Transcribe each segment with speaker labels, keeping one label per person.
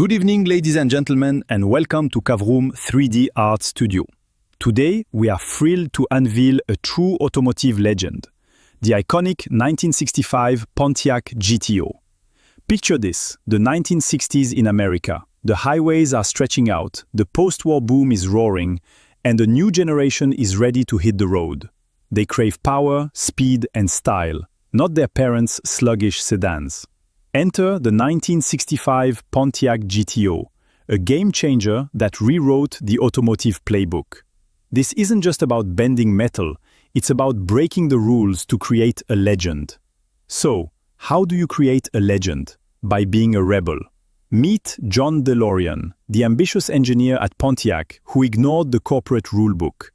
Speaker 1: Good evening, ladies and gentlemen, and welcome to Kvroomm 3D Art Studio. Today, we are thrilled to unveil a true automotive legend, the iconic 1965 Pontiac GTO. Picture this, the 1960s in America. The highways are stretching out, the post-war boom is roaring, and a new generation is ready to hit the road. They crave power, speed, and style, not their parents' sluggish sedans. Enter the 1965 Pontiac GTO, a game-changer that rewrote the automotive playbook. This isn't just about bending metal, it's about breaking the rules to create a legend. So, how do you create a legend? By being a rebel. Meet John DeLorean, the ambitious engineer at Pontiac who ignored the corporate rulebook.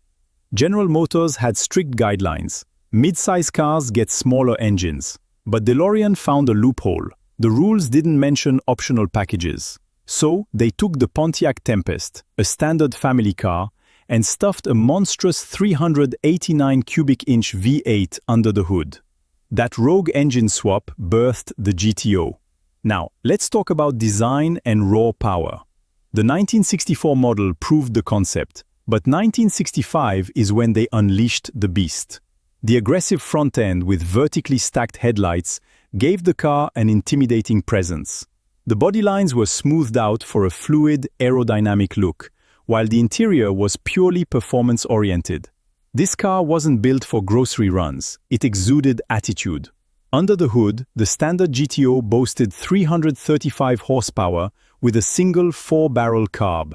Speaker 1: General Motors had strict guidelines. Mid-size cars get smaller engines. But DeLorean found a loophole. The rules didn't mention optional packages. So, they took the Pontiac Tempest, a standard family car, and stuffed a monstrous 389 cubic inch V8 under the hood. That rogue engine swap birthed the GTO. Now, let's talk about design and raw power. The 1964 model proved the concept, but 1965 is when they unleashed the beast. The aggressive front end with vertically stacked headlights gave the car an intimidating presence. The body lines were smoothed out for a fluid, aerodynamic look, while the interior was purely performance-oriented. This car wasn't built for grocery runs, it exuded attitude. Under the hood, the standard GTO boasted 335 horsepower with a single 4-barrel carb.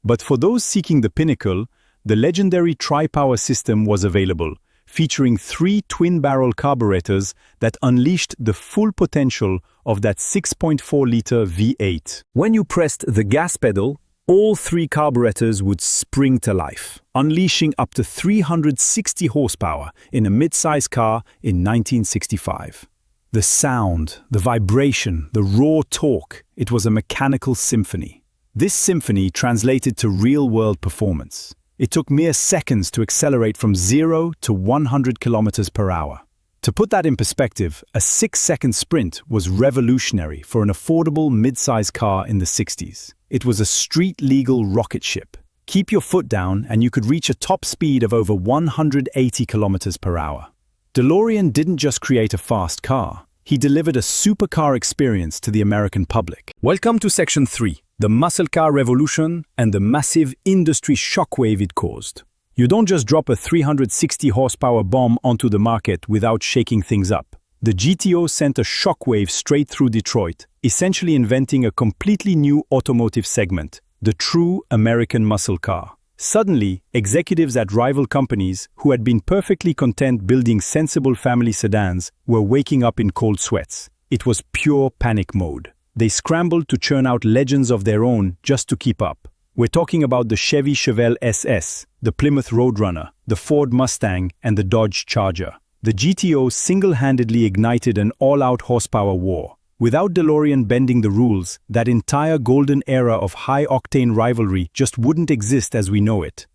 Speaker 1: But for those seeking the pinnacle, the legendary tri-power system was available, featuring 3 twin-barrel carburetors that unleashed the full potential of that 6.4-liter V8. When you pressed the gas pedal, all 3 carburetors would spring to life, unleashing up to 360 horsepower in a mid-size car in 1965. The sound, the vibration, the raw torque, it was a mechanical symphony. This symphony translated to real-world performance. It took mere seconds to accelerate from 0 to 100 kilometers per hour. To put that in perspective, a 6-second sprint was revolutionary for an affordable mid-size car in the 60s. It was a street-legal rocket ship. Keep your foot down and you could reach a top speed of over 180 kilometers per hour. DeLorean didn't just create a fast car. He delivered a supercar experience to the American public. Welcome to Section 3. The muscle car revolution and the massive industry shockwave it caused. You don't just drop a 360 horsepower bomb onto the market without shaking things up. The GTO sent a shockwave straight through Detroit, essentially inventing a completely new automotive segment, the true American muscle car. Suddenly, executives at rival companies who had been perfectly content building sensible family sedans were waking up in cold sweats. It was pure panic mode. They scrambled to churn out legends of their own just to keep up. We're talking about the Chevy Chevelle SS, the Plymouth Roadrunner, the Ford Mustang, and the Dodge Charger. The GTO single-handedly ignited an all-out horsepower war. Without DeLorean bending the rules, that entire golden era of high-octane rivalry just wouldn't exist as we know it.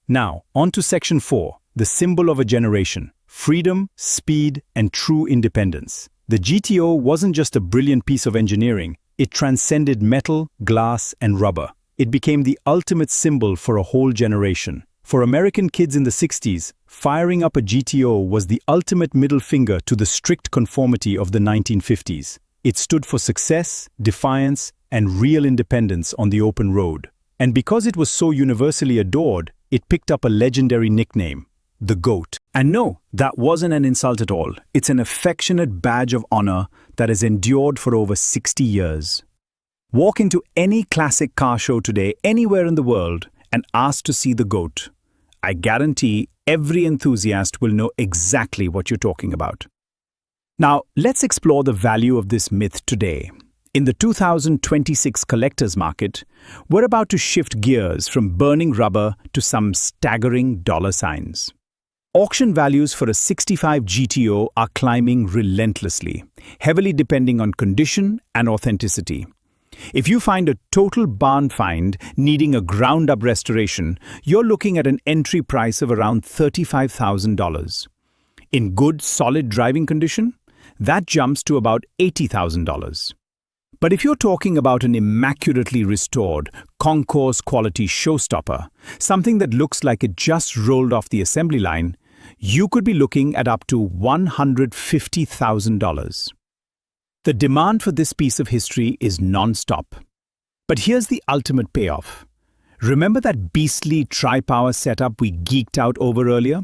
Speaker 1: Now, on to Section 4, the symbol of a generation: freedom, speed, and true independence. The GTO wasn't just a brilliant piece of engineering, it transcended metal, glass, and rubber. It became the ultimate symbol for a whole generation. For American kids in the 60s, firing up a GTO was the ultimate middle finger to the strict conformity of the 1950s. It stood for success, defiance, and real independence on the open road. And because it was so universally adored, it picked up a legendary nickname: the GOAT. And no, that wasn't an insult at all. It's an affectionate badge of honor that has endured for over 60 years. Walk into any classic car show today, anywhere in the world, and ask to see the GOAT. I guarantee every enthusiast will know exactly what you're talking about. Now, let's explore the value of this myth today. In the 2026 collector's market, we're about to shift gears from burning rubber to some staggering dollar signs. Auction values for a 65 GTO are climbing relentlessly, heavily depending on condition and authenticity. If you find a total barn find needing a ground-up restoration, you're looking at an entry price of around $35,000. In good, solid driving condition, that jumps to about $80,000. But if you're talking about an immaculately restored, concourse-quality showstopper, something that looks like it just rolled off the assembly line, you could be looking at up to $150,000. The demand for this piece of history is non-stop. But here's the ultimate payoff. Remember that beastly tri-power setup we geeked out over earlier?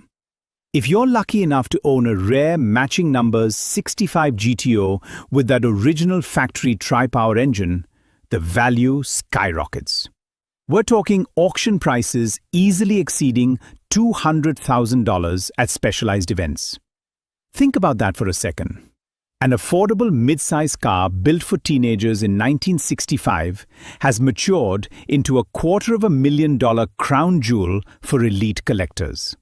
Speaker 1: If you're lucky enough to own a rare matching numbers 65 GTO with that original factory tri-power engine, the value skyrockets. We're talking auction prices easily exceeding $200,000 at specialized events. Think about that for a second. An affordable mid-size car built for teenagers in 1965 has matured into a $250,000 crown jewel for elite collectors.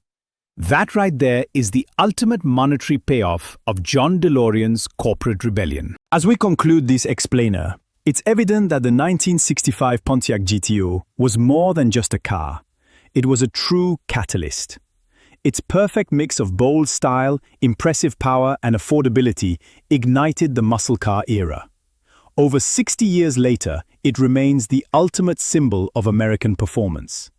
Speaker 1: That right there is the ultimate monetary payoff of John DeLorean's corporate rebellion. As we conclude this explainer, it's evident that the 1965 Pontiac GTO was more than just a car. It was a true catalyst. Its perfect mix of bold style, impressive power, and affordability ignited the muscle car era. Over 60 years later, it remains the ultimate symbol of American performance.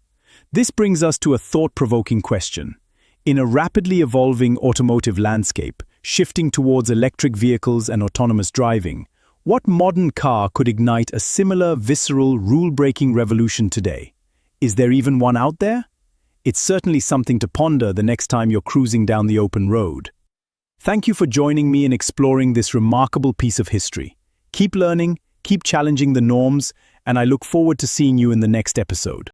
Speaker 1: This brings us to a thought-provoking question. In a rapidly evolving automotive landscape, shifting towards electric vehicles and autonomous driving, what modern car could ignite a similar visceral, rule-breaking revolution today? Is there even one out there? It's certainly something to ponder the next time you're cruising down the open road. Thank you for joining me in exploring this remarkable piece of history. Keep learning, keep challenging the norms, and I look forward to seeing you in the next episode.